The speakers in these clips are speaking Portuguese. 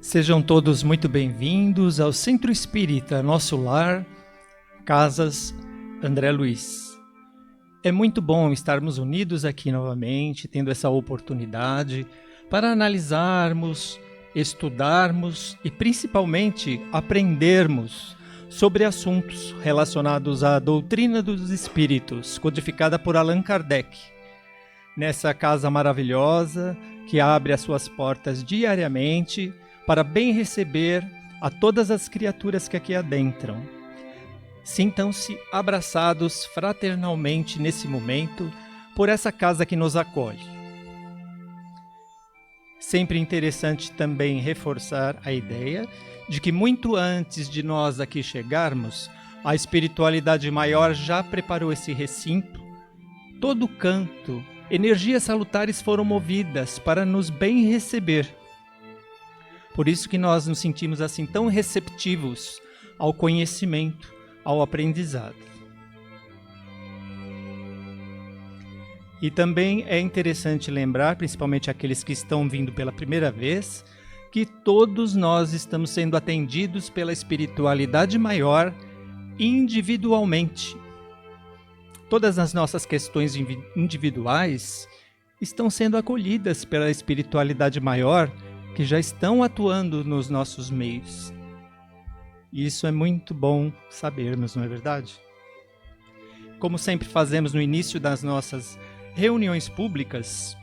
Sejam todos muito bem-vindos ao Centro Espírita Nosso Lar, Casas André Luiz. É muito bom estarmos unidos aqui novamente, tendo essa oportunidade para analisarmos, estudarmos e principalmente aprendermos sobre assuntos relacionados à doutrina dos espíritos, codificada por Allan Kardec. Nessa casa maravilhosa que abre as suas portas diariamente para bem receber a todas as criaturas que aqui adentram. Sintam-se abraçados fraternalmente nesse momento por essa casa que nos acolhe. Sempre interessante também reforçar a ideia de que muito antes de nós aqui chegarmos, a espiritualidade maior já preparou esse recinto. Todo canto, energias salutares foram movidas para nos bem receber. Por isso que nós nos sentimos assim tão receptivos ao conhecimento, ao aprendizado. E também é interessante lembrar, principalmente aqueles que estão vindo pela primeira vez, que todos nós estamos sendo atendidos pela espiritualidade maior individualmente. Todas as nossas questões individuais estão sendo acolhidas pela espiritualidade maior que já estão atuando nos nossos meios. E isso é muito bom sabermos, não é verdade? Como sempre fazemos no início das nossas reuniões públicas,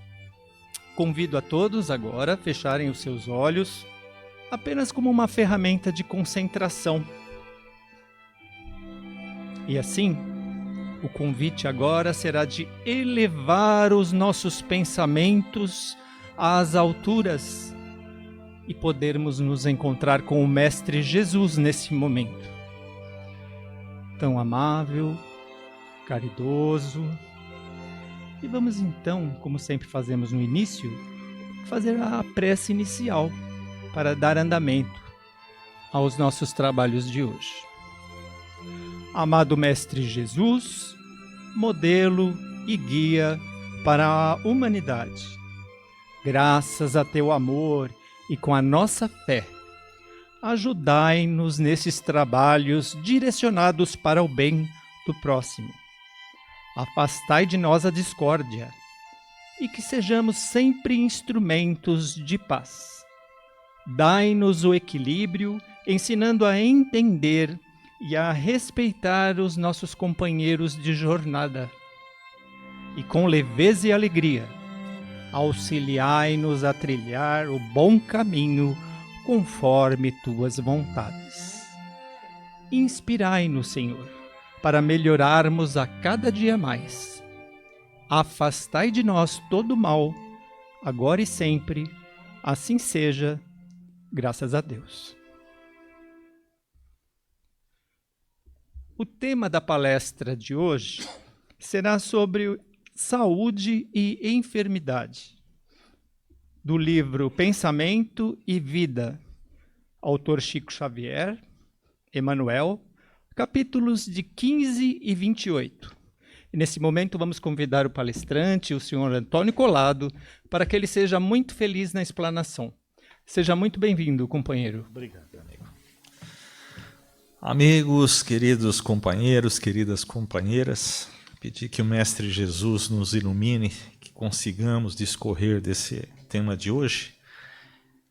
convido a todos agora a fecharem os seus olhos, apenas como uma ferramenta de concentração. E assim, o convite agora será de elevar os nossos pensamentos às alturas e podermos nos encontrar com o Mestre Jesus nesse momento. Tão amável, caridoso. E vamos então, como sempre fazemos no início, fazer a prece inicial para dar andamento aos nossos trabalhos de hoje. Amado Mestre Jesus, modelo e guia para a humanidade, graças a teu amor e com a nossa fé, ajudai-nos nesses trabalhos direcionados para o bem do próximo. Afastai de nós a discórdia e que sejamos sempre instrumentos de paz. Dai-nos o equilíbrio, ensinando a entender e a respeitar os nossos companheiros de jornada. E com leveza e alegria, auxiliai-nos a trilhar o bom caminho conforme tuas vontades. Inspirai-nos, Senhor, para melhorarmos a cada dia mais. Afastai de nós todo o mal, agora e sempre. Assim seja, graças a Deus. O tema da palestra de hoje será sobre saúde e enfermidade, do livro Pensamento e Vida, autor Chico Xavier, Emmanuel, capítulos de 15 e 28. E nesse momento vamos convidar o palestrante, o senhor Antônio Collado, para que ele seja muito feliz na explanação. Seja muito bem-vindo, companheiro. Obrigado, amigo. Amigos, queridos companheiros, queridas companheiras, pedir que o Mestre Jesus nos ilumine, que consigamos discorrer desse tema de hoje,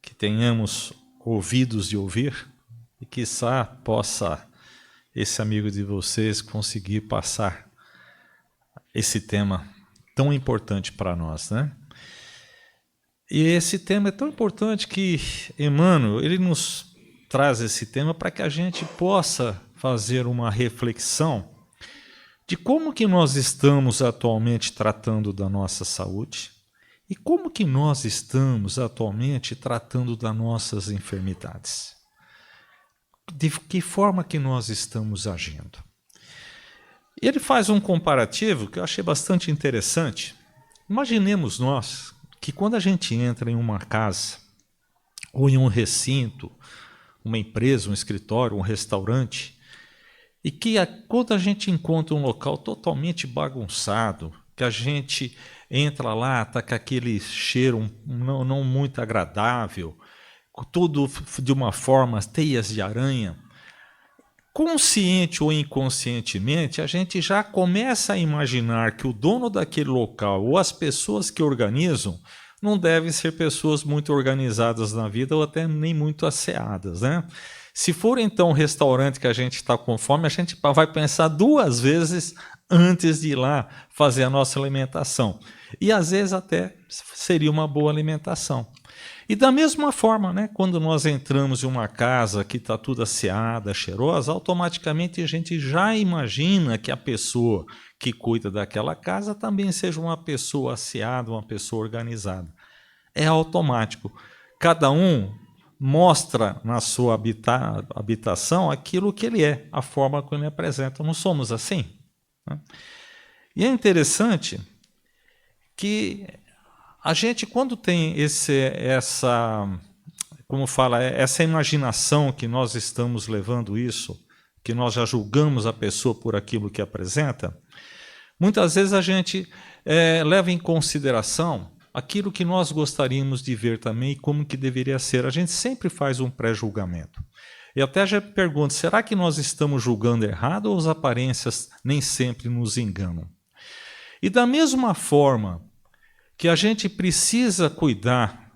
que tenhamos ouvidos de ouvir e quiçá possa esse amigo de vocês conseguir passar esse tema tão importante para nós, né? E esse tema é tão importante que Emmanuel, ele nos traz esse tema para que a gente possa fazer uma reflexão de como que nós estamos atualmente tratando da nossa saúde e como que nós estamos atualmente tratando das nossas enfermidades. De que forma que nós estamos agindo. Ele faz um comparativo que eu achei bastante interessante. Imaginemos nós que quando a gente entra em uma casa ou em um recinto, uma empresa, um escritório, um restaurante, e que quando a gente encontra um local totalmente bagunçado, que a gente entra lá, está com aquele cheiro não muito agradável, tudo de uma forma, teias de aranha, consciente ou inconscientemente, a gente já começa a imaginar que o dono daquele local ou as pessoas que organizam não devem ser pessoas muito organizadas na vida ou até nem muito asseadas, né? Se for então um restaurante que a gente está com fome, a gente vai pensar 2 vezes antes de ir lá fazer a nossa alimentação. E às vezes até seria uma boa alimentação. E da mesma forma, né, quando nós entramos em uma casa que está tudo asseada, cheirosa, automaticamente a gente já imagina que a pessoa que cuida daquela casa também seja uma pessoa asseada, uma pessoa organizada. É automático. Cada um mostra na sua habitação aquilo que ele é, a forma como ele apresenta. Não somos assim? Né? E é interessante que a gente, quando tem essa imaginação que nós estamos levando isso, que nós já julgamos a pessoa por aquilo que apresenta, muitas vezes a gente leva em consideração aquilo que nós gostaríamos de ver também e como que deveria ser. A gente sempre faz um pré-julgamento. E até já pergunto, será que nós estamos julgando errado ou as aparências nem sempre nos enganam? E da mesma forma que a gente precisa cuidar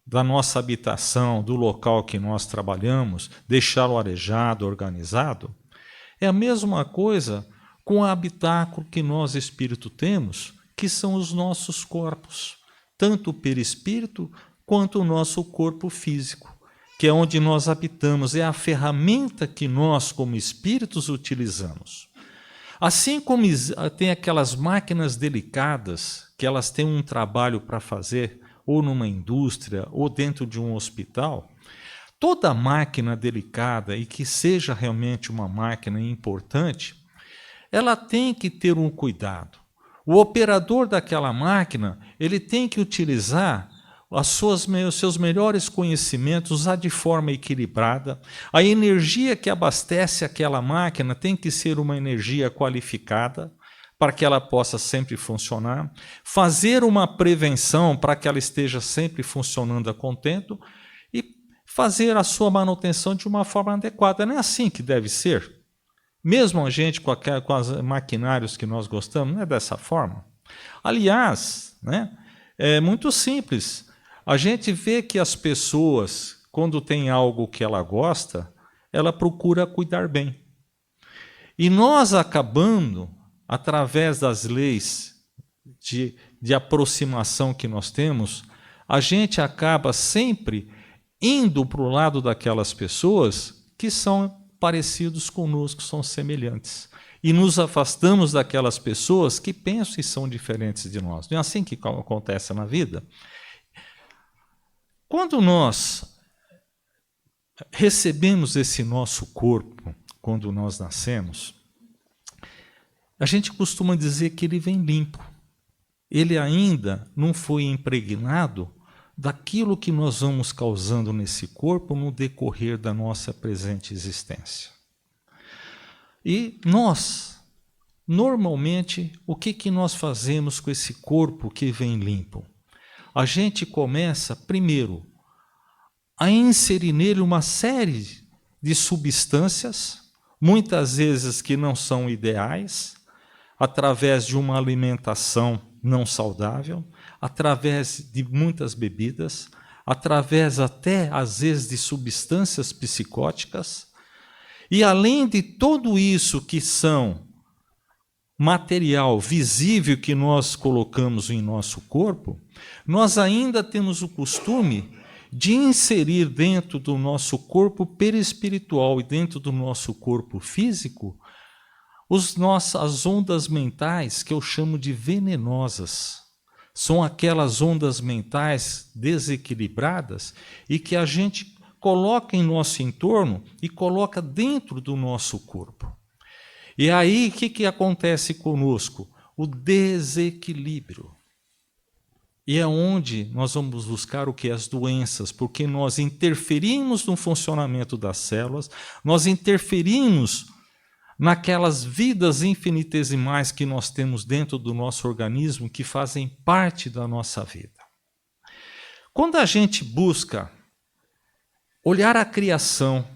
da nossa habitação, do local que nós trabalhamos, deixá-lo arejado, organizado, é a mesma coisa com o habitáculo que nós, espírito, temos, que são os nossos corpos, tanto o perispírito quanto o nosso corpo físico, que é onde nós habitamos, é a ferramenta que nós, como espíritos, utilizamos. Assim como tem aquelas máquinas delicadas, que elas têm um trabalho para fazer, ou numa indústria, ou dentro de um hospital, toda máquina delicada e que seja realmente uma máquina importante, ela tem que ter um cuidado. O operador daquela máquina, ele tem que utilizar os seus melhores conhecimentos, usar de forma equilibrada. A energia que abastece aquela máquina tem que ser uma energia qualificada para que ela possa sempre funcionar. Fazer uma prevenção para que ela esteja sempre funcionando a contento e fazer a sua manutenção de uma forma adequada. Não é assim que deve ser? Mesmo a gente com os maquinários que nós gostamos, não é dessa forma? Aliás, né, é muito simples. A gente vê que as pessoas, quando tem algo que ela gosta, ela procura cuidar bem. E nós acabando, através das leis de aproximação que nós temos, a gente acaba sempre indo para o lado daquelas pessoas que são parecidos conosco, são semelhantes. E nos afastamos daquelas pessoas que pensam e são diferentes de nós. Não é assim que acontece na vida? Quando nós recebemos esse nosso corpo, quando nós nascemos, a gente costuma dizer que ele vem limpo. Ele ainda não foi impregnado daquilo que nós vamos causando nesse corpo no decorrer da nossa presente existência. E nós, normalmente, o que nós fazemos com esse corpo que vem limpo? A gente começa, primeiro, a inserir nele uma série de substâncias, muitas vezes que não são ideais, através de uma alimentação não saudável, através de muitas bebidas, através até, às vezes, de substâncias psicóticas. E além de tudo isso que são material visível que nós colocamos em nosso corpo, nós ainda temos o costume de inserir dentro do nosso corpo perispiritual e dentro do nosso corpo físico as ondas mentais que eu chamo de venenosas. São aquelas ondas mentais desequilibradas e que a gente coloca em nosso entorno e coloca dentro do nosso corpo. E aí, o que acontece conosco? O desequilíbrio. E é onde nós vamos buscar o que? As doenças, porque nós interferimos no funcionamento das células, nós interferimos naquelas vidas infinitesimais que nós temos dentro do nosso organismo, que fazem parte da nossa vida. Quando a gente busca olhar a criação,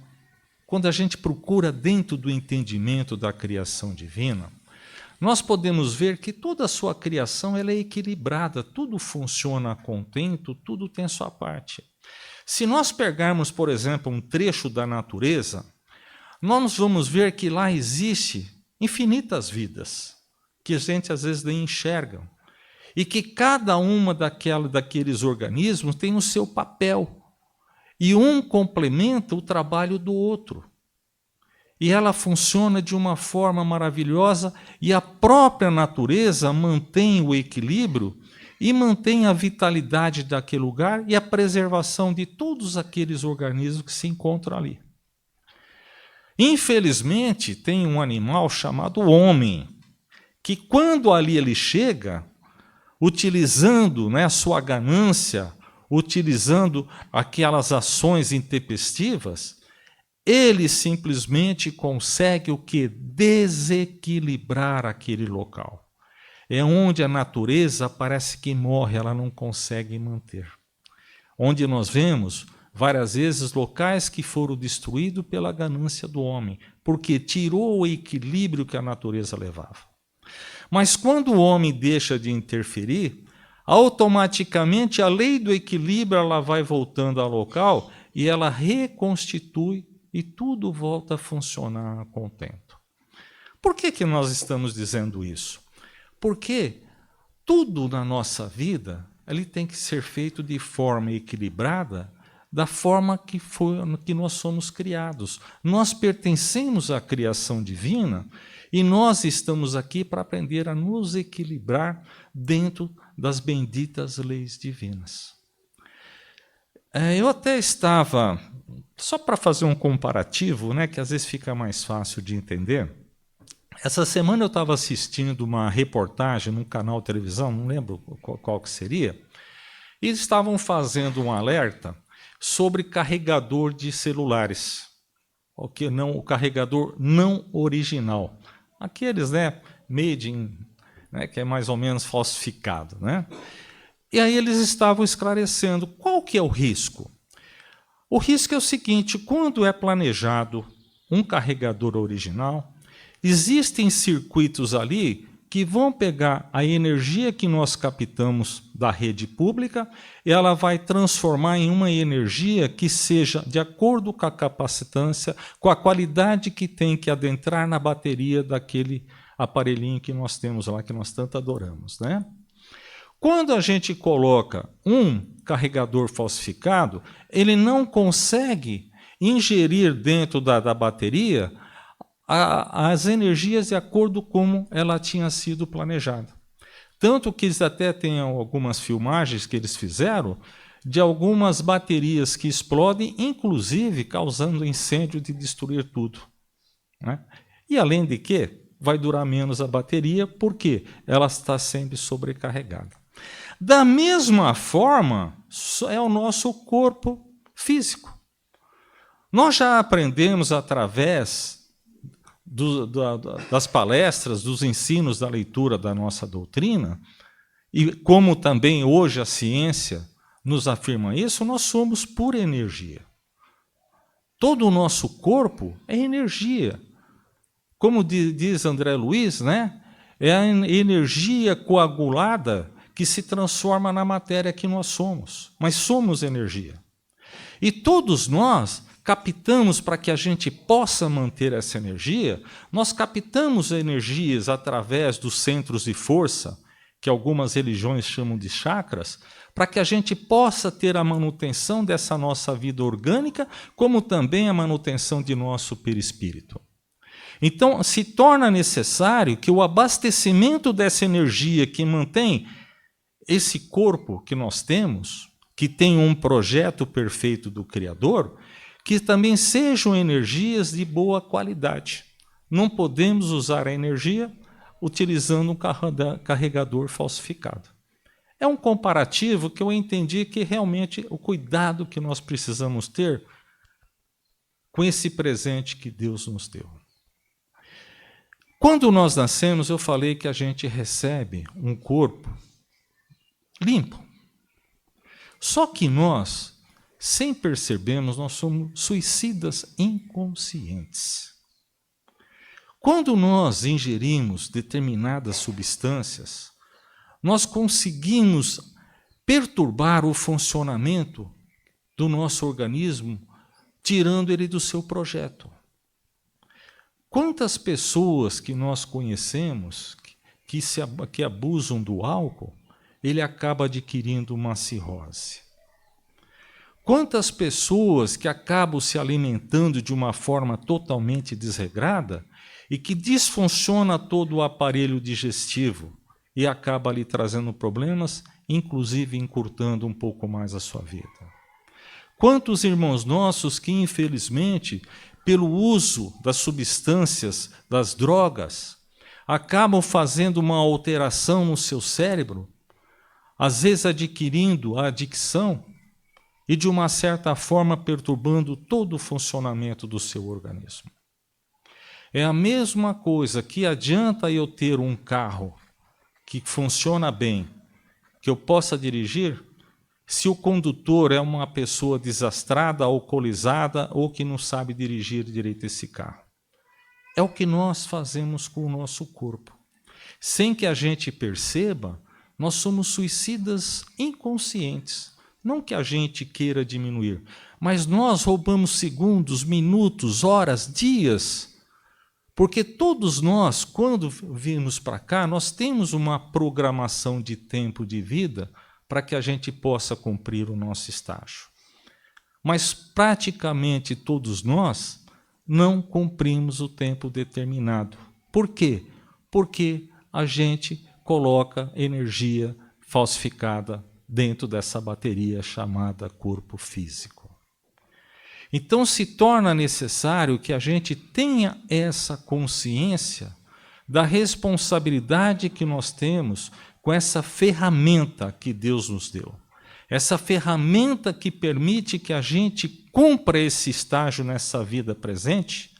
quando a gente procura dentro do entendimento da criação divina, nós podemos ver que toda a sua criação ela é equilibrada, tudo funciona a contento, tudo tem sua parte. Se nós pegarmos, por exemplo, um trecho da natureza, nós vamos ver que lá existe infinitas vidas, que a gente às vezes nem enxerga, e que cada uma daqueles organismos tem o seu papel, e um complementa o trabalho do outro. E ela funciona de uma forma maravilhosa, e a própria natureza mantém o equilíbrio e mantém a vitalidade daquele lugar e a preservação de todos aqueles organismos que se encontram ali. Infelizmente, tem um animal chamado homem, que quando ali ele chega, utilizando, né, a sua ganância, utilizando aquelas ações intempestivas, ele simplesmente consegue o quê? Desequilibrar aquele local. É onde a natureza parece que morre, ela não consegue manter. Onde nós vemos várias vezes locais que foram destruídos pela ganância do homem, porque tirou o equilíbrio que a natureza levava. Mas quando o homem deixa de interferir, automaticamente a lei do equilíbrio ela vai voltando ao local e ela reconstitui e tudo volta a funcionar a contento. Por que nós estamos dizendo isso? Porque tudo na nossa vida ele tem que ser feito de forma equilibrada, da forma que nós somos criados. Nós pertencemos à criação divina e nós estamos aqui para aprender a nos equilibrar dentro das benditas leis divinas. Eu até estava, só para fazer um comparativo, né, que às vezes fica mais fácil de entender, essa semana eu estava assistindo uma reportagem num canal de televisão, não lembro qual que seria, e estavam fazendo um alerta sobre carregador de celulares, o carregador não original, aqueles, né, made in, né, que é mais ou menos falsificado, né? E aí eles estavam esclarecendo qual que é o risco. O risco é o seguinte: quando é planejado um carregador original, existem circuitos ali que vão pegar a energia que nós captamos da rede pública e ela vai transformar em uma energia que seja de acordo com a capacitância, com a qualidade que tem que adentrar na bateria daquele aparelhinho que nós temos lá, que nós tanto adoramos, né? Quando a gente coloca um carregador falsificado, ele não consegue ingerir dentro da bateria as energias de acordo com como ela tinha sido planejada. Tanto que eles até têm algumas filmagens que eles fizeram de algumas baterias que explodem, inclusive causando incêndio de destruir tudo, né? E além de que vai durar menos a bateria, porque ela está sempre sobrecarregada. Da mesma forma, é o nosso corpo físico. Nós já aprendemos através das palestras, dos ensinos da leitura da nossa doutrina, e como também hoje a ciência nos afirma isso, nós somos pura energia. Todo o nosso corpo é energia. Como diz André Luiz, né? É a energia coagulada que se transforma na matéria que nós somos, mas somos energia. E todos nós captamos, para que a gente possa manter essa energia, nós captamos energias através dos centros de força, que algumas religiões chamam de chakras, para que a gente possa ter a manutenção dessa nossa vida orgânica, como também a manutenção de nosso perispírito. Então, se torna necessário que o abastecimento dessa energia que mantém esse corpo que nós temos, que tem um projeto perfeito do Criador, que também sejam energias de boa qualidade. Não podemos usar a energia utilizando um carregador falsificado. É um comparativo que eu entendi que realmente o cuidado que nós precisamos ter com esse presente que Deus nos deu. Quando nós nascemos, eu falei que a gente recebe um corpo limpo. Só que nós, sem percebermos, nós somos suicidas inconscientes. Quando nós ingerimos determinadas substâncias, nós conseguimos perturbar o funcionamento do nosso organismo, tirando ele do seu projeto. Quantas pessoas que nós conhecemos que abusam do álcool, ele acaba adquirindo uma cirrose? Quantas pessoas que acabam se alimentando de uma forma totalmente desregrada e que disfunciona todo o aparelho digestivo e acaba lhe trazendo problemas, inclusive encurtando um pouco mais a sua vida? Quantos irmãos nossos que, infelizmente, pelo uso das substâncias, das drogas, acabam fazendo uma alteração no seu cérebro, às vezes adquirindo a adicção e, de uma certa forma, perturbando todo o funcionamento do seu organismo. É a mesma coisa que adianta eu ter um carro que funciona bem, que eu possa dirigir, se o condutor é uma pessoa desastrada, alcoolizada ou que não sabe dirigir direito esse carro. É o que nós fazemos com o nosso corpo. Sem que a gente perceba, nós somos suicidas inconscientes. Não que a gente queira diminuir, mas nós roubamos segundos, minutos, horas, dias. Porque todos nós, quando vimos para cá, nós temos uma programação de tempo de vida para que a gente possa cumprir o nosso estágio. Mas praticamente todos nós não cumprimos o tempo determinado. Por quê? Porque a gente coloca energia falsificada dentro dessa bateria chamada corpo físico. Então se torna necessário que a gente tenha essa consciência da responsabilidade que nós temos com essa ferramenta que Deus nos deu. Essa ferramenta que permite que a gente cumpra esse estágio nessa vida presente,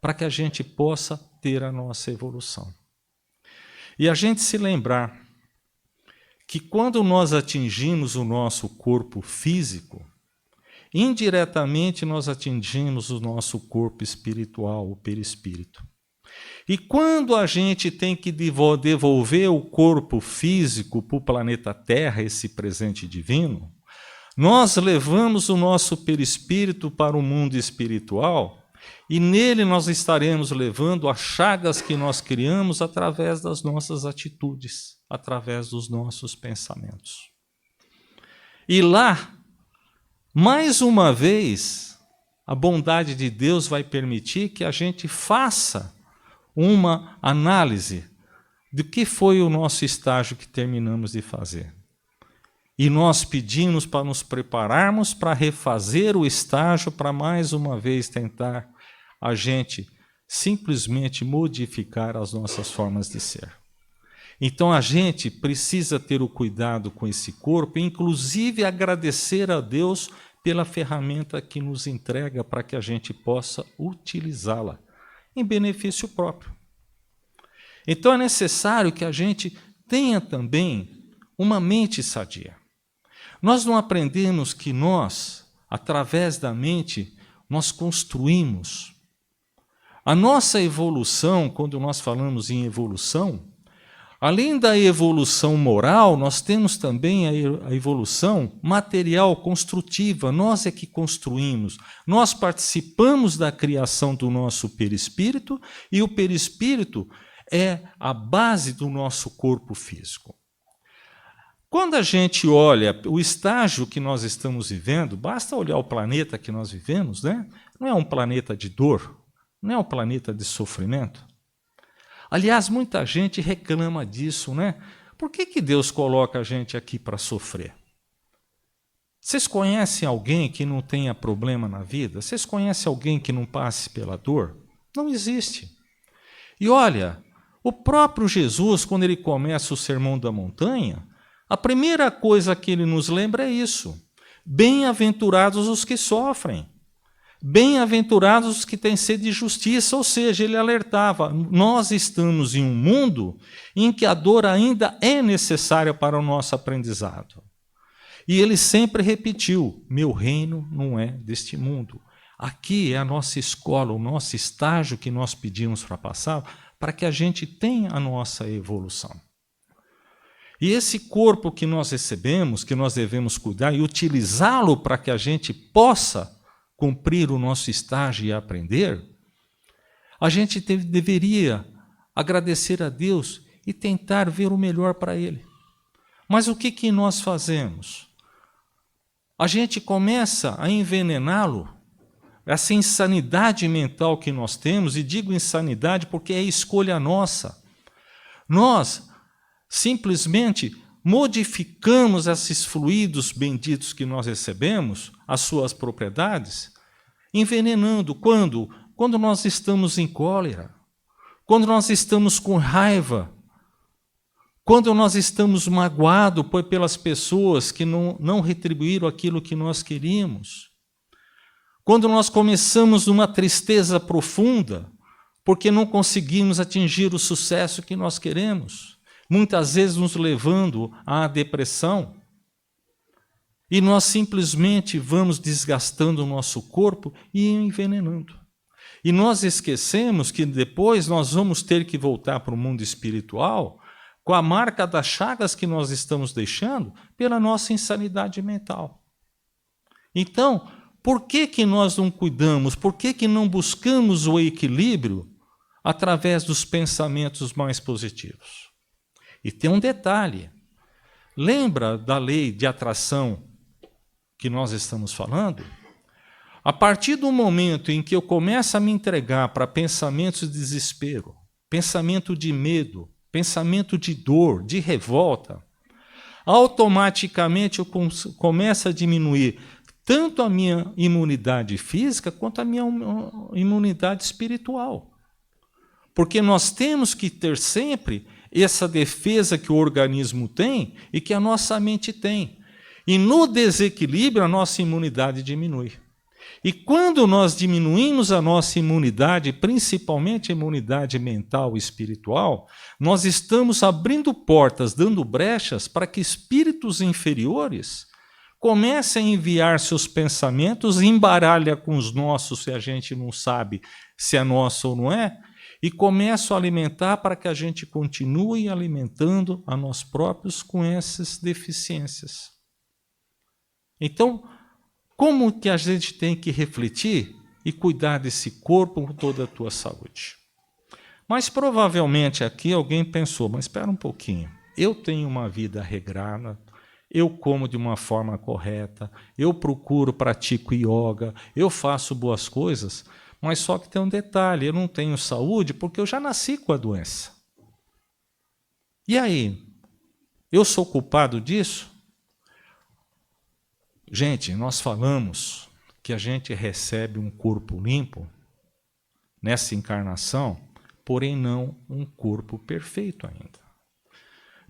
para que a gente possa ter a nossa evolução. E a gente se lembrar que quando nós atingimos o nosso corpo físico, indiretamente nós atingimos o nosso corpo espiritual, o perispírito. E quando a gente tem que devolver o corpo físico para o planeta Terra, esse presente divino, nós levamos o nosso perispírito para o mundo espiritual e nele nós estaremos levando as chagas que nós criamos através das nossas atitudes, através dos nossos pensamentos. E lá, mais uma vez, a bondade de Deus vai permitir que a gente faça uma análise do que foi o nosso estágio que terminamos de fazer. E nós pedimos para nos prepararmos para refazer o estágio, para mais uma vez tentar a gente simplesmente modificar as nossas formas de ser. Então a gente precisa ter o cuidado com esse corpo, inclusive agradecer a Deus pela ferramenta que nos entrega para que a gente possa utilizá-la em benefício próprio. Então é necessário que a gente tenha também uma mente sadia. Nós não aprendemos que nós, através da mente, nós construímos. A nossa evolução, quando nós falamos em evolução, além da evolução moral, nós temos também a evolução material, construtiva. Nós é que construímos. Nós participamos da criação do nosso perispírito e o perispírito é a base do nosso corpo físico. Quando a gente olha o estágio que nós estamos vivendo, basta olhar o planeta que nós vivemos, né? Não é um planeta de dor, não é um planeta de sofrimento. Aliás, muita gente reclama disso, né? Por que Deus coloca a gente aqui para sofrer? Vocês conhecem alguém que não tenha problema na vida? Vocês conhecem alguém que não passe pela dor? Não existe. E olha, o próprio Jesus, quando ele começa o Sermão da Montanha, a primeira coisa que ele nos lembra é isso. Bem-aventurados os que sofrem. Bem-aventurados os que têm sede de justiça, ou seja, ele alertava, nós estamos em um mundo em que a dor ainda é necessária para o nosso aprendizado. E ele sempre repetiu: meu reino não é deste mundo. Aqui é a nossa escola, o nosso estágio que nós pedimos para passar, para que a gente tenha a nossa evolução. E esse corpo que nós recebemos, que nós devemos cuidar e utilizá-lo para que a gente possa cumprir o nosso estágio e aprender, a gente deveria agradecer a Deus e tentar ver o melhor para Ele. Mas o que nós fazemos? A gente começa a envenená-lo. Essa insanidade mental que nós temos, e digo insanidade porque é escolha nossa. Nós simplesmente modificamos esses fluidos benditos que nós recebemos, as suas propriedades, envenenando. Quando? Quando nós estamos em cólera, quando nós estamos com raiva, quando nós estamos magoados pelas pessoas que não retribuíram aquilo que nós queríamos. Quando nós começamos uma tristeza profunda, porque não conseguimos atingir o sucesso que nós queremos, muitas vezes nos levando à depressão, e nós simplesmente vamos desgastando o nosso corpo e envenenando. E nós esquecemos que depois nós vamos ter que voltar para o mundo espiritual com a marca das chagas que nós estamos deixando pela nossa insanidade mental. Então, por que nós não cuidamos? Por que não buscamos o equilíbrio através dos pensamentos mais positivos? E tem um detalhe. Lembra da lei de atração que nós estamos falando? A partir do momento em que eu começo a me entregar para pensamentos de desespero, pensamento de medo, pensamento de dor, de revolta, automaticamente eu começo a diminuir tanto a minha imunidade física quanto a minha imunidade espiritual. Porque nós temos que ter sempre essa defesa que o organismo tem e que a nossa mente tem. E no desequilíbrio, a nossa imunidade diminui. E quando nós diminuímos a nossa imunidade, principalmente a imunidade mental e espiritual, nós estamos abrindo portas, dando brechas para que espíritos inferiores comece a enviar seus pensamentos, embaralha com os nossos, se a gente não sabe se é nosso ou não é, e começa a alimentar para que a gente continue alimentando a nós próprios com essas deficiências. Então, como que a gente tem que refletir e cuidar desse corpo com toda a tua saúde? Mas provavelmente aqui alguém pensou, mas espera um pouquinho, eu tenho uma vida regrada, eu como de uma forma correta, eu pratico yoga, eu faço boas coisas, mas só que tem um detalhe, eu não tenho saúde porque eu já nasci com a doença. E aí, eu sou culpado disso? Gente, nós falamos que a gente recebe um corpo limpo nessa encarnação, porém não um corpo perfeito ainda.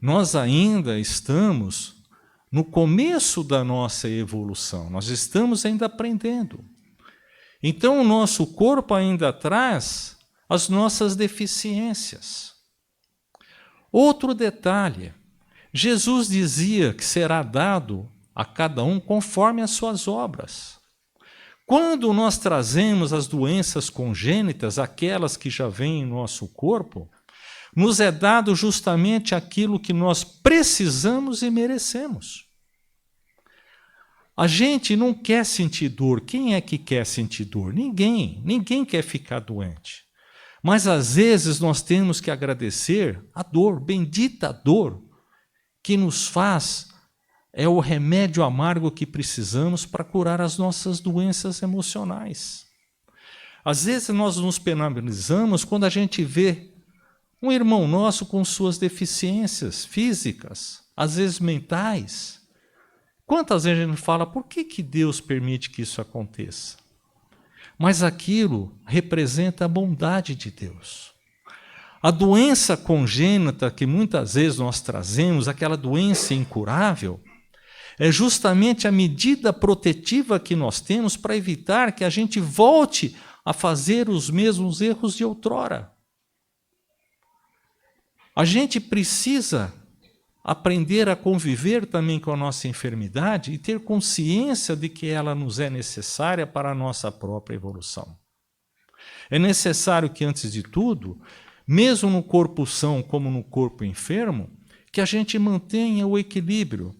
Nós ainda estamos no começo da nossa evolução, nós estamos ainda aprendendo. Então o nosso corpo ainda traz as nossas deficiências. Outro detalhe, Jesus dizia que será dado a cada um conforme as suas obras. Quando nós trazemos as doenças congênitas, aquelas que já vêm em nosso corpo, nos é dado justamente aquilo que nós precisamos e merecemos. A gente não quer sentir dor. Quem é que quer sentir dor? Ninguém. Ninguém quer ficar doente. Mas às vezes nós temos que agradecer a dor, bendita dor, que nos faz, é o remédio amargo que precisamos para curar as nossas doenças emocionais. Às vezes nós nos penalizamos quando a gente vê um irmão nosso com suas deficiências físicas, às vezes mentais. Quantas vezes a gente fala, por que Deus permite que isso aconteça? Mas aquilo representa a bondade de Deus. A doença congênita que muitas vezes nós trazemos, aquela doença incurável, é justamente a medida protetiva que nós temos para evitar que a gente volte a fazer os mesmos erros de outrora. A gente precisa aprender a conviver também com a nossa enfermidade e ter consciência de que ela nos é necessária para a nossa própria evolução. É necessário que, antes de tudo, mesmo no corpo são como no corpo enfermo, que a gente mantenha o equilíbrio.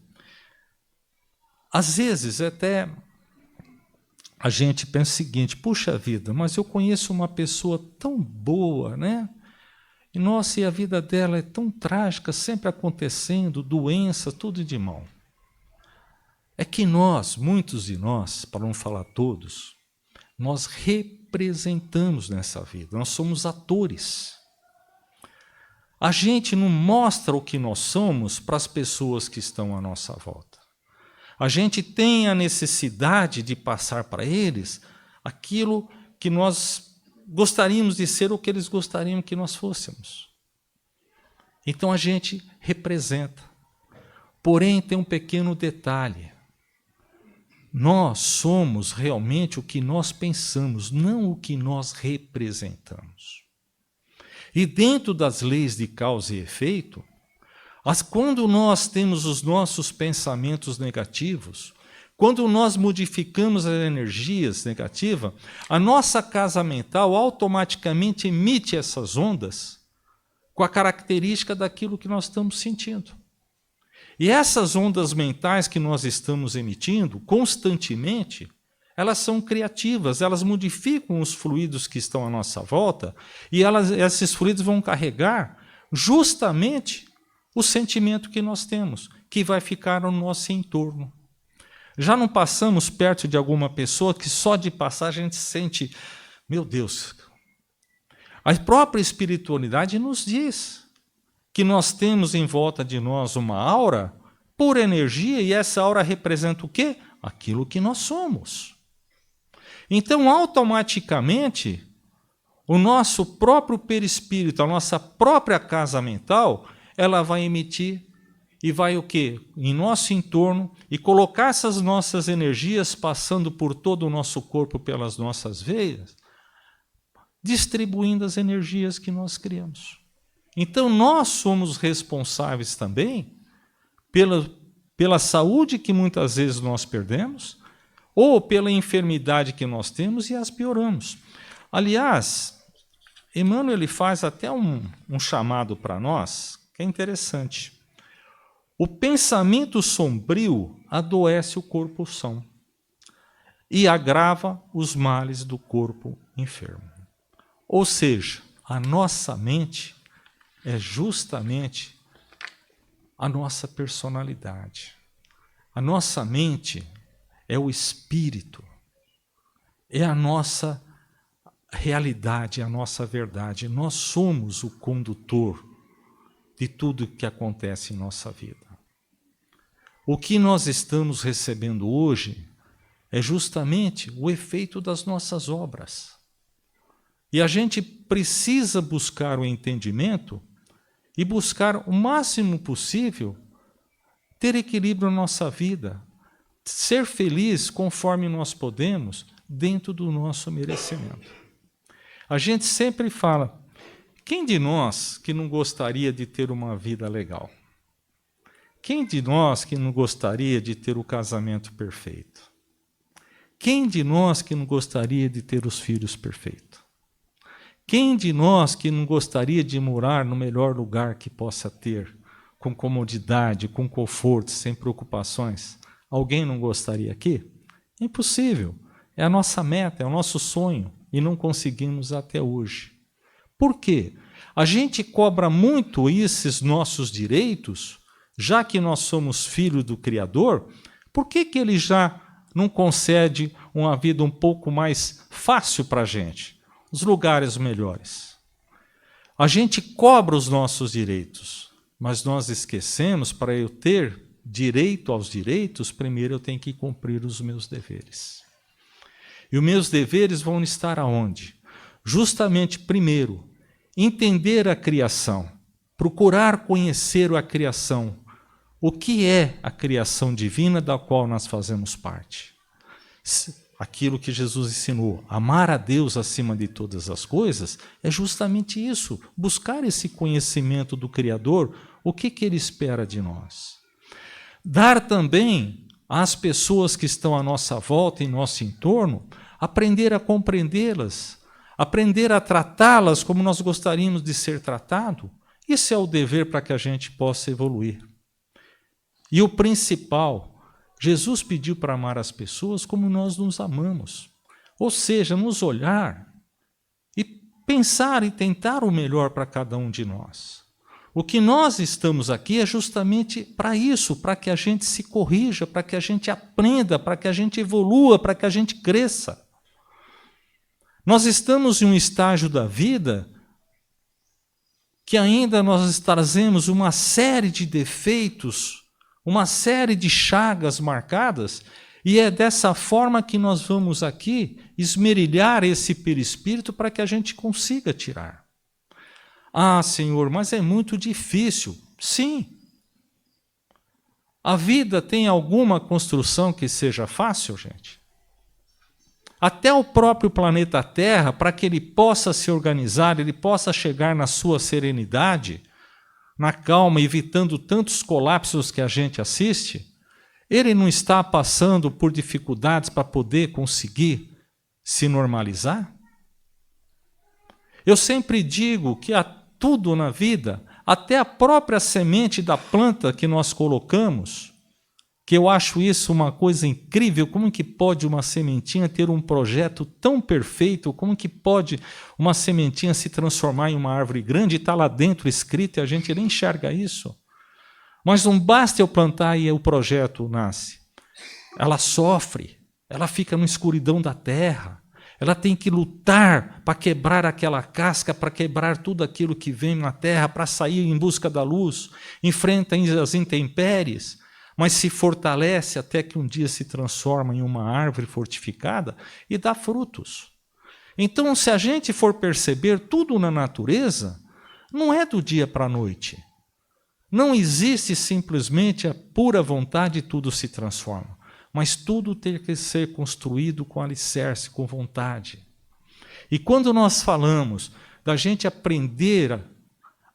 Às vezes, até a gente pensa o seguinte: puxa vida, mas eu conheço uma pessoa tão boa, né? E, nossa, e a vida dela é tão trágica, sempre acontecendo, doença, tudo de mal. É que nós, muitos de nós, para não falar todos, nós representamos nessa vida, nós somos atores. A gente não mostra o que nós somos para as pessoas que estão à nossa volta. A gente tem a necessidade de passar para eles aquilo que nós gostaríamos de ser ou que eles gostariam que nós fôssemos. Então a gente representa. Porém, tem um pequeno detalhe. Nós somos realmente o que nós pensamos, não o que nós representamos. E dentro das leis de causa e efeito, quando nós temos os nossos pensamentos negativos, quando nós modificamos as energias negativas, a nossa casa mental automaticamente emite essas ondas com a característica daquilo que nós estamos sentindo. E essas ondas mentais que nós estamos emitindo constantemente, elas são criativas, elas modificam os fluidos que estão à nossa volta e esses fluidos vão carregar justamente o sentimento que nós temos, que vai ficar no nosso entorno. Já não passamos perto de alguma pessoa que só de passar a gente sente, meu Deus. A própria espiritualidade nos diz que nós temos em volta de nós uma aura pura energia e essa aura representa o quê? Aquilo que nós somos. Então, automaticamente, o nosso próprio perispírito, a nossa própria casa mental, ela vai emitir e vai o quê? Em nosso entorno e colocar essas nossas energias passando por todo o nosso corpo, pelas nossas veias, distribuindo as energias que nós criamos. Então, nós somos responsáveis também pela saúde que muitas vezes nós perdemos ou pela enfermidade que nós temos e as pioramos. Aliás, Emmanuel ele faz até um chamado para nós, que é interessante. O pensamento sombrio adoece o corpo são e agrava os males do corpo enfermo. Ou seja, a nossa mente é justamente a nossa personalidade. A nossa mente é o espírito, é a nossa realidade, a nossa verdade. Nós somos o condutor de tudo que acontece em nossa vida. O que nós estamos recebendo hoje é justamente o efeito das nossas obras. E a gente precisa buscar o entendimento e buscar o máximo possível ter equilíbrio na nossa vida, ser feliz conforme nós podemos, dentro do nosso merecimento. A gente sempre fala, quem de nós que não gostaria de ter uma vida legal? Quem de nós que não gostaria de ter o casamento perfeito? Quem de nós que não gostaria de ter os filhos perfeitos? Quem de nós que não gostaria de morar no melhor lugar que possa ter, com comodidade, com conforto, sem preocupações? Alguém não gostaria aqui? Impossível. É a nossa meta, é o nosso sonho, e não conseguimos até hoje. Por quê? A gente cobra muito esses nossos direitos, já que nós somos filhos do Criador, por que ele já não concede uma vida um pouco mais fácil para a gente? Os lugares melhores. A gente cobra os nossos direitos, mas nós esquecemos, para eu ter direito aos direitos, primeiro eu tenho que cumprir os meus deveres. E os meus deveres vão estar aonde? Justamente, primeiro, entender a criação, procurar conhecer a criação. O que é a criação divina da qual nós fazemos parte? aquilo que Jesus ensinou, amar a Deus acima de todas as coisas, é justamente isso, buscar esse conhecimento do Criador, o que Ele espera de nós. Dar também às pessoas que estão à nossa volta, em nosso entorno, aprender a compreendê-las, aprender a tratá-las como nós gostaríamos de ser tratado. Isso é o dever para que a gente possa evoluir. E o principal, Jesus pediu para amar as pessoas como nós nos amamos. Ou seja, nos olhar e pensar e tentar o melhor para cada um de nós. O que nós estamos aqui é justamente para isso, para que a gente se corrija, para que a gente aprenda, para que a gente evolua, para que a gente cresça. Nós estamos em um estágio da vida que ainda nós trazemos uma série de defeitos, uma série de chagas marcadas, e é dessa forma que nós vamos aqui esmerilhar esse perispírito para que a gente consiga tirar. Ah, Senhor, mas é muito difícil. Sim. A vida tem alguma construção que seja fácil, gente? Até o próprio planeta Terra, para que ele possa se organizar, ele possa chegar na sua serenidade, na calma, evitando tantos colapsos que a gente assiste, ele não está passando por dificuldades para poder conseguir se normalizar? Eu sempre digo que há tudo na vida, até a própria semente da planta que nós colocamos, que eu acho isso uma coisa incrível, como que pode uma sementinha ter um projeto tão perfeito, como que pode uma sementinha se transformar em uma árvore grande e está lá dentro escrito e a gente nem enxerga isso. Mas não basta eu plantar e o projeto nasce. Ela sofre, ela fica na escuridão da terra, ela tem que lutar para quebrar aquela casca, para quebrar tudo aquilo que vem na terra, para sair em busca da luz, enfrenta as intempéries, mas se fortalece até que um dia se transforma em uma árvore fortificada e dá frutos. Então, se a gente for perceber tudo na natureza, não é do dia para a noite. Não existe simplesmente a pura vontade e tudo se transforma. Mas tudo tem que ser construído com alicerce, com vontade. E quando nós falamos da gente aprender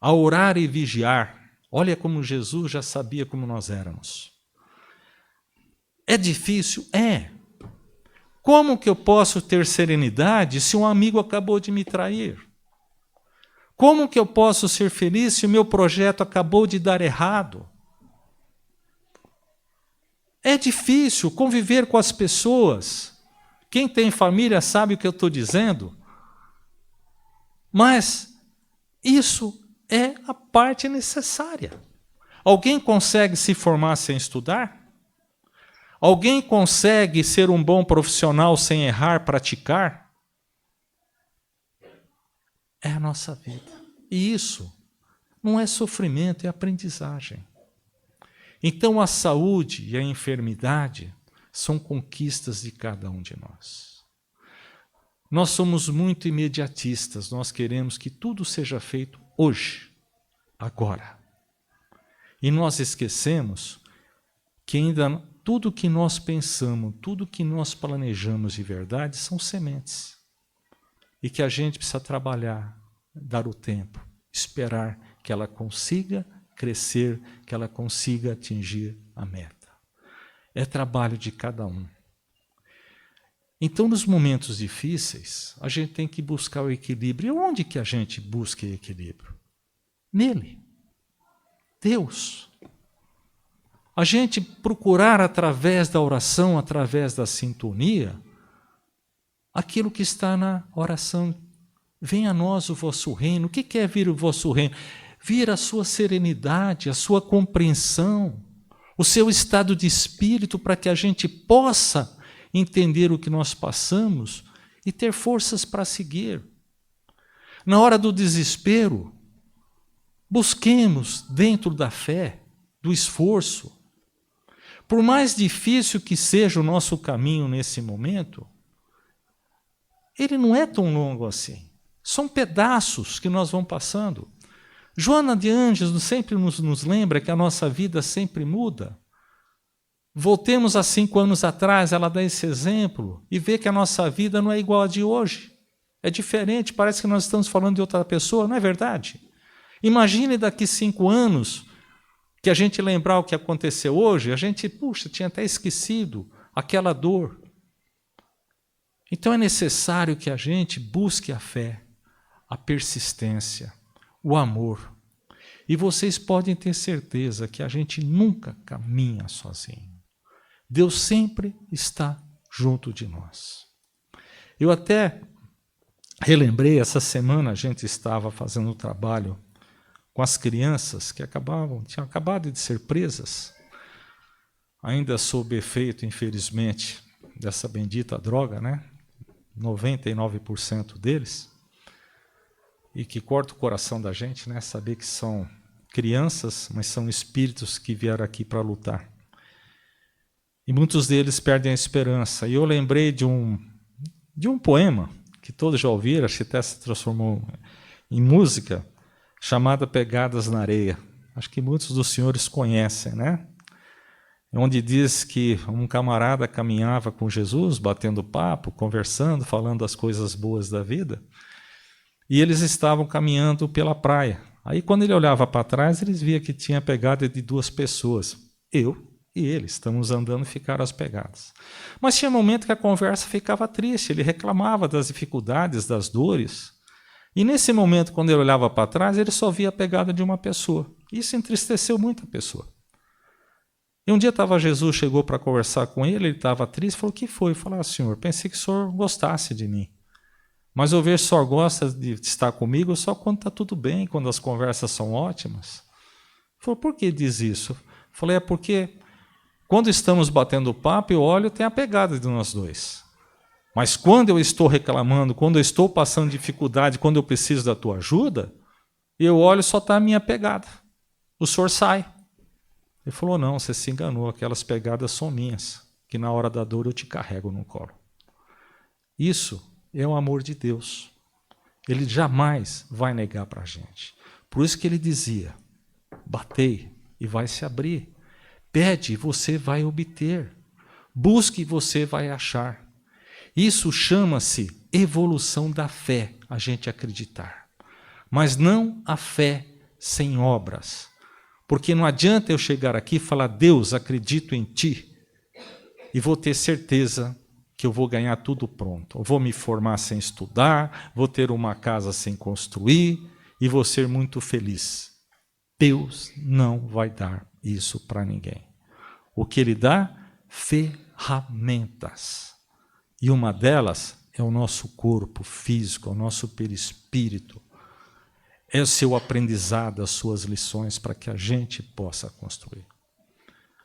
a orar e vigiar, olha como Jesus já sabia como nós éramos. É difícil? É. Como que eu posso ter serenidade se um amigo acabou de me trair? Como que eu posso ser feliz se o meu projeto acabou de dar errado? É difícil conviver com as pessoas. Quem tem família sabe o que eu estou dizendo. Mas isso é a parte necessária. Alguém consegue se formar sem estudar? Alguém consegue ser um bom profissional sem errar, praticar? É a nossa vida. E isso não é sofrimento, é aprendizagem. Então a saúde e a enfermidade são conquistas de cada um de nós. Nós somos muito imediatistas, nós queremos que tudo seja feito hoje, agora. E nós esquecemos que ainda tudo que nós pensamos, tudo que nós planejamos de verdade são sementes. E que a gente precisa trabalhar, dar o tempo, esperar que ela consiga crescer, que ela consiga atingir a meta. É trabalho de cada um. Então, nos momentos difíceis, a gente tem que buscar o equilíbrio. E onde que a gente busca equilíbrio? Nele. Deus. A gente procurar através da oração, através da sintonia, aquilo que está na oração. Venha a nós o vosso reino. O que é vir o vosso reino? Vir a sua serenidade, a sua compreensão, o seu estado de espírito para que a gente possa entender o que nós passamos e ter forças para seguir. Na hora do desespero, busquemos dentro da fé, do esforço. Por mais difícil que seja o nosso caminho nesse momento, ele não é tão longo assim. São pedaços que nós vamos passando. Joana de Ângeles sempre nos lembra que a nossa vida sempre muda. Voltemos a 5 anos atrás, ela dá esse exemplo, e vê que a nossa vida não é igual a de hoje. É diferente, parece que nós estamos falando de outra pessoa, não é verdade? Imagine daqui 5 anos, que a gente lembrar o que aconteceu hoje, a gente, puxa, tinha até esquecido aquela dor. Então é necessário que a gente busque a fé, a persistência, o amor. E vocês podem ter certeza que a gente nunca caminha sozinho. Deus sempre está junto de nós. Eu até relembrei, essa semana a gente estava fazendo um trabalho com as crianças que tinham acabado de ser presas, ainda sob efeito, infelizmente, dessa bendita droga, né? 99% deles, e que corta o coração da gente, né? Saber que são crianças, mas são espíritos que vieram aqui para lutar. E muitos deles perdem a esperança. E eu lembrei de um poema, que todos já ouviram, acho que até se transformou em música, chamada Pegadas na Areia. Acho que muitos dos senhores conhecem, né? Onde diz que um camarada caminhava com Jesus, batendo papo, conversando, falando as coisas boas da vida, e eles estavam caminhando pela praia. Aí, quando ele olhava para trás, eles via que tinha pegada de 2 pessoas, eu e ele, estamos andando e ficaram as pegadas. Mas tinha momento que a conversa ficava triste, ele reclamava das dificuldades, das dores. E nesse momento, quando ele olhava para trás, ele só via a pegada de uma pessoa. Isso entristeceu muito a pessoa. E um dia Jesus chegou para conversar com ele estava triste, falou, o que foi? Eu falei, senhor, pensei que o senhor gostasse de mim. Mas eu vejo que o senhor gosta de estar comigo só quando está tudo bem, quando as conversas são ótimas. Ele falou, por que diz isso? Eu falei, é porque quando estamos batendo papo, eu olho e tem a pegada de nós dois. Mas quando eu estou reclamando, quando eu estou passando dificuldade, quando eu preciso da tua ajuda, eu olho e só está a minha pegada. O senhor sai. Ele falou, não, você se enganou, aquelas pegadas são minhas, que na hora da dor eu te carrego no colo. Isso é o amor de Deus. Ele jamais vai negar para a gente. Por isso que ele dizia, batei e vai se abrir. Pede e você vai obter. Busque e você vai achar. Isso chama-se evolução da fé, a gente acreditar. Mas não a fé sem obras. Porque não adianta eu chegar aqui e falar, Deus, acredito em ti, e vou ter certeza que eu vou ganhar tudo pronto. Eu vou me formar sem estudar, vou ter uma casa sem construir, e vou ser muito feliz. Deus não vai dar isso para ninguém. O que Ele dá? Ferramentas. E uma delas é o nosso corpo físico, o nosso perispírito. É o seu aprendizado, as suas lições, para que a gente possa construir.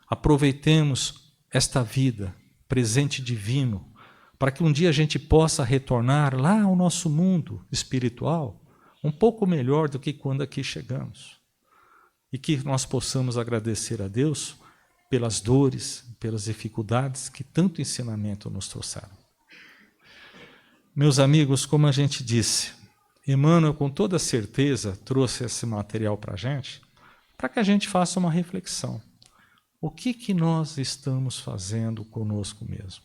Aproveitemos esta vida, presente divino, para que um dia a gente possa retornar lá ao nosso mundo espiritual, um pouco melhor do que quando aqui chegamos. E que nós possamos agradecer a Deus pelas dores, pelas dificuldades que tanto ensinamento nos trouxeram. Meus amigos, como a gente disse, Emmanuel com toda certeza trouxe esse material para a gente, para que a gente faça uma reflexão. O que nós estamos fazendo conosco mesmo?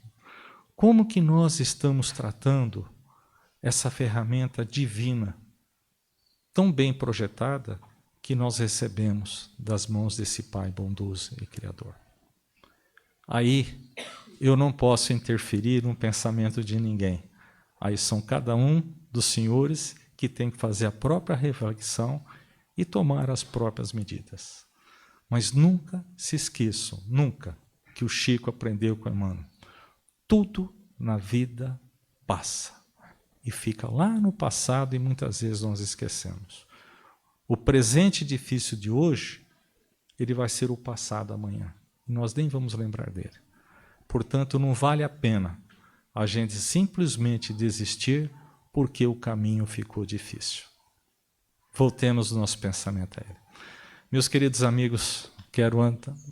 Como que nós estamos tratando essa ferramenta divina, tão bem projetada, que nós recebemos das mãos desse Pai bondoso e Criador? Aí eu não posso interferir no pensamento de ninguém. Aí são cada um dos senhores que tem que fazer a própria reflexão e tomar as próprias medidas. Mas nunca se esqueçam, nunca, que o Chico aprendeu com Emmanuel. Tudo na vida passa e fica lá no passado e muitas vezes nós esquecemos. O presente difícil de hoje, ele vai ser o passado amanhã. E nós nem vamos lembrar dele. Portanto, não vale a pena a gente simplesmente desistir porque o caminho ficou difícil. Voltemos o nosso pensamento a ele. Meus queridos amigos, quero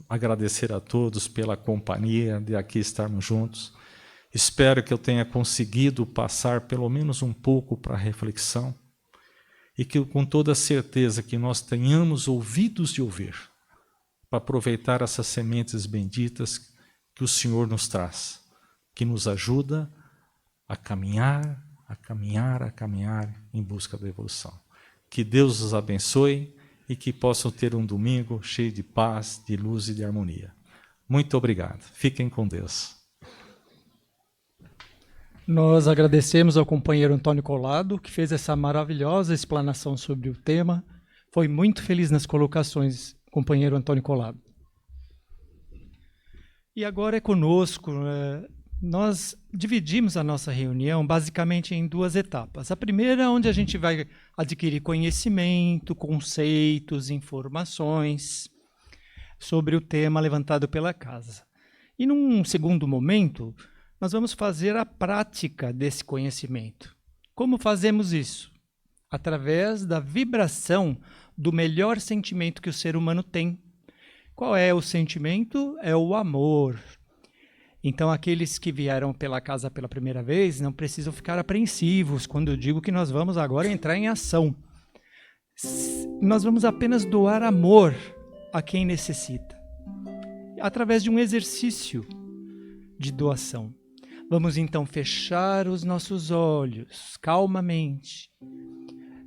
agradecer a todos pela companhia de aqui estarmos juntos. Espero que eu tenha conseguido passar pelo menos um pouco para a reflexão e que com toda certeza que nós tenhamos ouvidos de ouvir para aproveitar essas sementes benditas que o Senhor nos traz, que nos ajuda a caminhar em busca da evolução. Que Deus os abençoe e que possam ter um domingo cheio de paz, de luz e de harmonia. Muito obrigado. Fiquem com Deus. Nós agradecemos ao companheiro Antônio Collado, que fez essa maravilhosa explanação sobre o tema. Foi muito feliz nas colocações, companheiro Antônio Collado. E agora é conosco. Nós dividimos a nossa reunião basicamente em 2 etapas. A primeira, onde a gente vai adquirir conhecimento, conceitos, informações sobre o tema levantado pela casa. E num segundo momento, nós vamos fazer a prática desse conhecimento. Como fazemos isso? Através da vibração do melhor sentimento que o ser humano tem. Qual é o sentimento? É o amor. Então, aqueles que vieram pela casa pela primeira vez não precisam ficar apreensivos quando eu digo que nós vamos agora entrar em ação. Nós vamos apenas doar amor a quem necessita, através de um exercício de doação. Vamos então fechar os nossos olhos calmamente,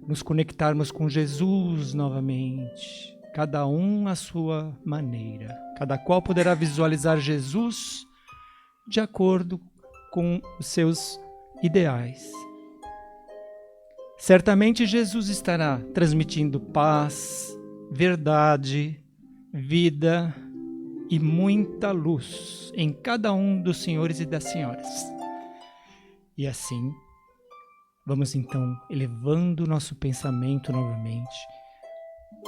nos conectarmos com Jesus novamente, cada um à sua maneira. Cada qual poderá visualizar Jesus de acordo com os seus ideais. Certamente Jesus estará transmitindo paz, verdade, vida e muita luz em cada um dos senhores e das senhoras. E assim, vamos então elevando nosso pensamento novamente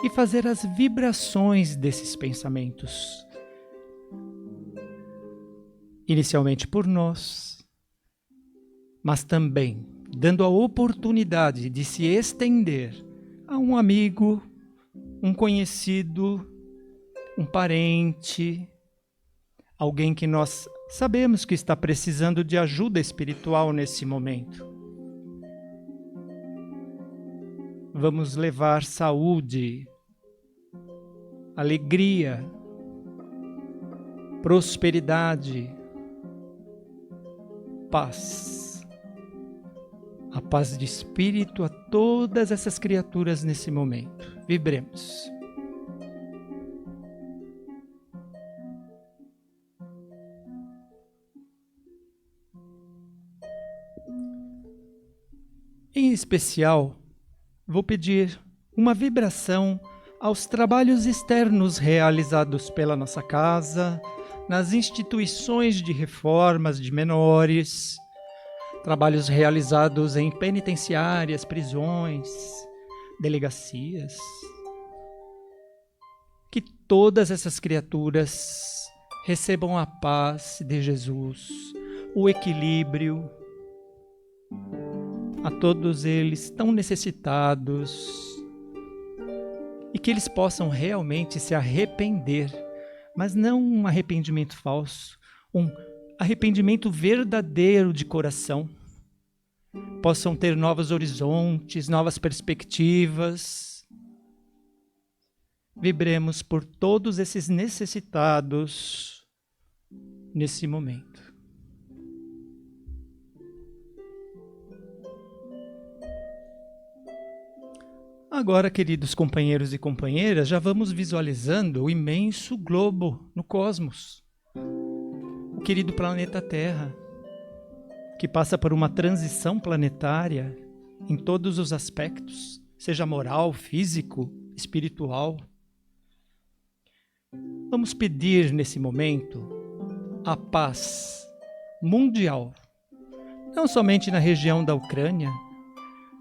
e fazer as vibrações desses pensamentos. Inicialmente por nós, mas também dando a oportunidade de se estender a um amigo, um conhecido, um parente, alguém que nós sabemos que está precisando de ajuda espiritual nesse momento. Vamos levar saúde, alegria, prosperidade, paz. A paz de espírito a todas essas criaturas nesse momento. Vibremos. Em especial, vou pedir uma vibração aos trabalhos externos realizados pela nossa casa, nas instituições de reformas de menores, trabalhos realizados em penitenciárias, prisões, delegacias. Que todas essas criaturas recebam a paz de Jesus, o equilíbrio, a todos eles tão necessitados, e que eles possam realmente se arrepender, mas não um arrependimento falso, um arrependimento verdadeiro de coração. Possam ter novos horizontes, novas perspectivas. Vibremos por todos esses necessitados nesse momento. Agora, queridos companheiros e companheiras, já vamos visualizando o imenso globo no cosmos. O querido planeta Terra, que passa por uma transição planetária em todos os aspectos, seja moral, físico, espiritual. Vamos pedir nesse momento a paz mundial, não somente na região da Ucrânia,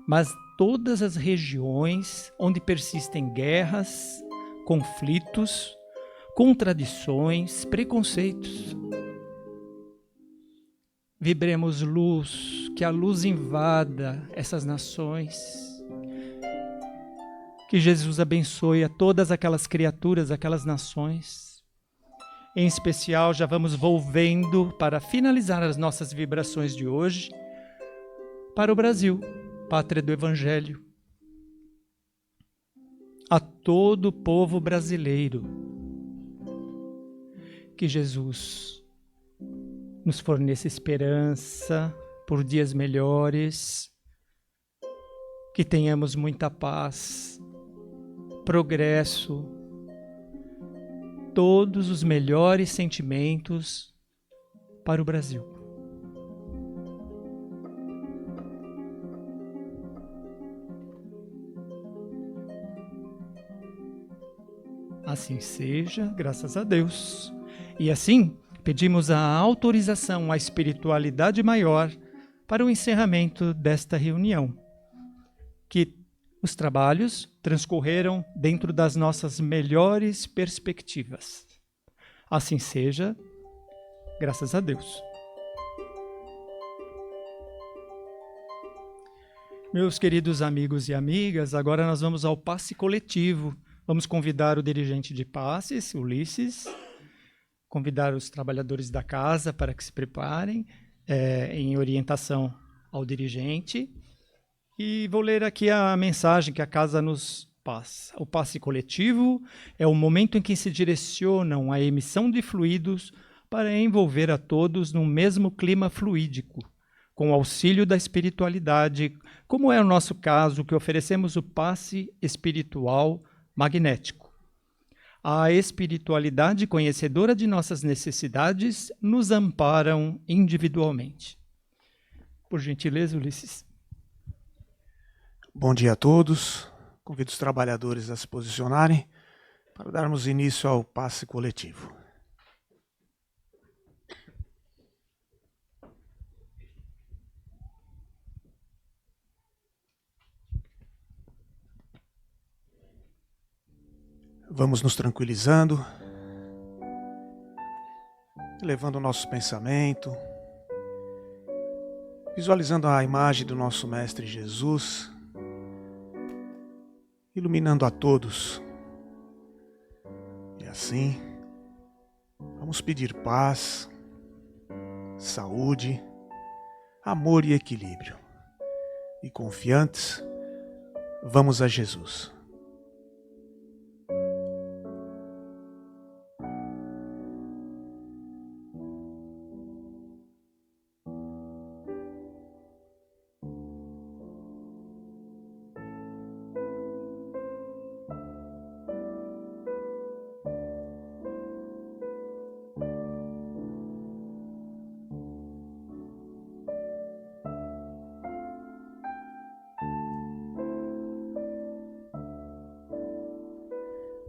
mas todas as regiões onde persistem guerras, conflitos, contradições, preconceitos. Vibremos luz, que a luz invada essas nações. Que Jesus abençoe a todas aquelas criaturas, aquelas nações. Em especial, já vamos volvendo para finalizar as nossas vibrações de hoje para o Brasil, pátria do Evangelho. A todo o povo brasileiro, que Jesus nos forneça esperança por dias melhores, que tenhamos muita paz, progresso, todos os melhores sentimentos para o Brasil. Assim seja, graças a Deus. E assim, pedimos a autorização à espiritualidade maior para o encerramento desta reunião. Que os trabalhos transcorreram dentro das nossas melhores perspectivas. Assim seja, graças a Deus. Meus queridos amigos e amigas, agora nós vamos ao passe coletivo. Vamos convidar o dirigente de passes, Ulisses, convidar os trabalhadores da casa para que se preparem em orientação ao dirigente. E vou ler aqui a mensagem que a casa nos passa. O passe coletivo é o momento em que se direcionam a emissão de fluidos para envolver a todos num mesmo clima fluídico, com o auxílio da espiritualidade, como é o nosso caso, que oferecemos o passe espiritual magnético. A espiritualidade conhecedora de nossas necessidades nos amparam individualmente. Por gentileza, Ulisses. Bom dia a todos. Convido os trabalhadores a se posicionarem para darmos início ao passe coletivo. Vamos nos tranquilizando, elevando o nosso pensamento, visualizando a imagem do nosso Mestre Jesus, iluminando a todos. E assim, vamos pedir paz, saúde, amor e equilíbrio. E confiantes, vamos a Jesus.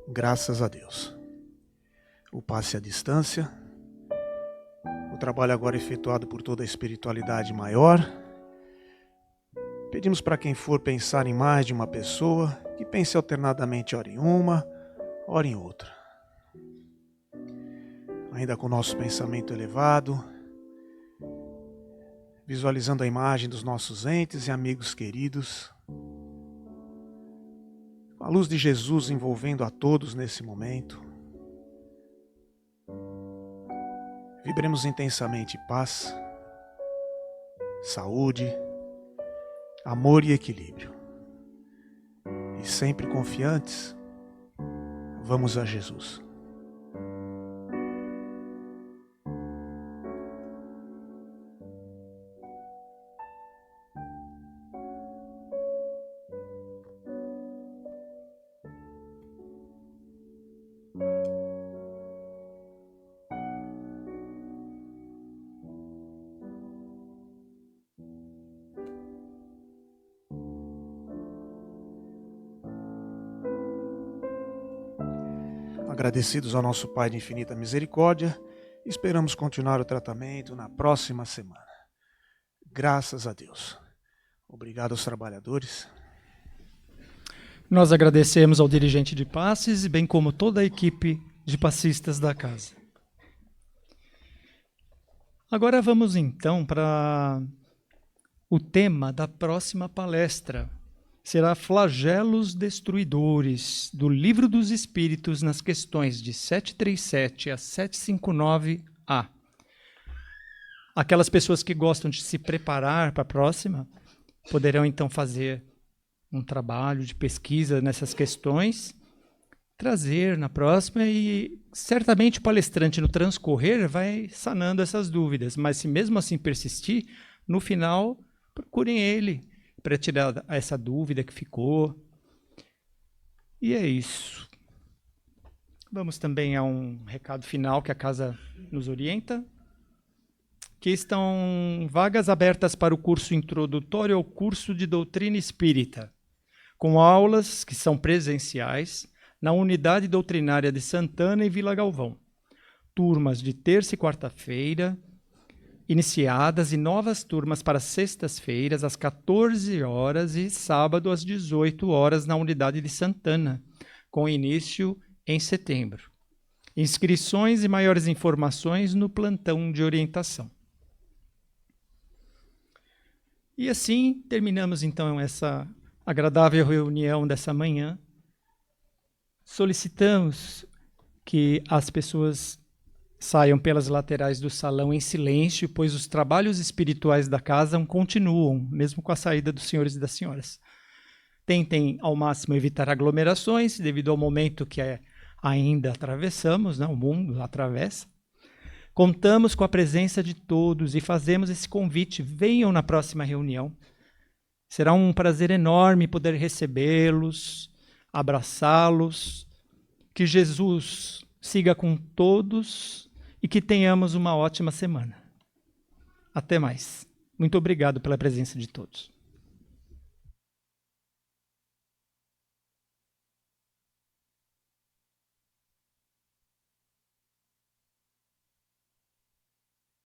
Graças a Deus. O passe à distância. O trabalho agora efetuado por toda a espiritualidade maior. Pedimos para quem for pensar em mais de uma pessoa, que pense alternadamente ora em uma, ora em outra. Ainda com o nosso pensamento elevado, visualizando a imagem dos nossos entes e amigos queridos, a luz de Jesus envolvendo a todos nesse momento. Vibremos intensamente paz, saúde, amor e equilíbrio. E sempre confiantes, vamos a Jesus. Agradecidos ao nosso Pai de infinita misericórdia, esperamos continuar o tratamento na próxima semana. Graças a Deus. Obrigado aos trabalhadores. Nós agradecemos ao dirigente de passes, bem como toda a equipe de passistas da casa. Agora vamos então para o tema da próxima palestra. Será Flagelos Destruidores, do Livro dos Espíritos, nas questões de 737 a 759a. Aquelas pessoas que gostam de se preparar para a próxima, poderão então fazer um trabalho de pesquisa nessas questões trazer na próxima e certamente o palestrante no transcorrer vai sanando essas dúvidas, mas se mesmo assim persistir, no final procurem ele para tirar essa dúvida que ficou. E é isso. Vamos também a um recado final que a casa nos orienta, que estão vagas abertas para o curso introdutório ao curso de doutrina espírita, com aulas que são presenciais na unidade doutrinária de Santana e Vila Galvão. Turmas de terça e quarta-feira, iniciadas, e novas turmas para sextas-feiras, às 14 horas e sábado, às 18 horas, na unidade de Santana, com início em setembro. Inscrições e maiores informações no plantão de orientação. E assim terminamos então essa agradável reunião dessa manhã. Solicitamos que as pessoas saiam pelas laterais do salão em silêncio, pois os trabalhos espirituais da casa continuam, mesmo com a saída dos senhores e das senhoras. Tentem ao máximo evitar aglomerações, devido ao momento que ainda atravessamos, né? O mundo atravessa. Contamos com a presença de todos e fazemos esse convite. Venham na próxima reunião. Será um prazer enorme poder recebê-los, abraçá-los. Que Jesus siga com todos e que tenhamos uma ótima semana. Até mais. Muito obrigado pela presença de todos.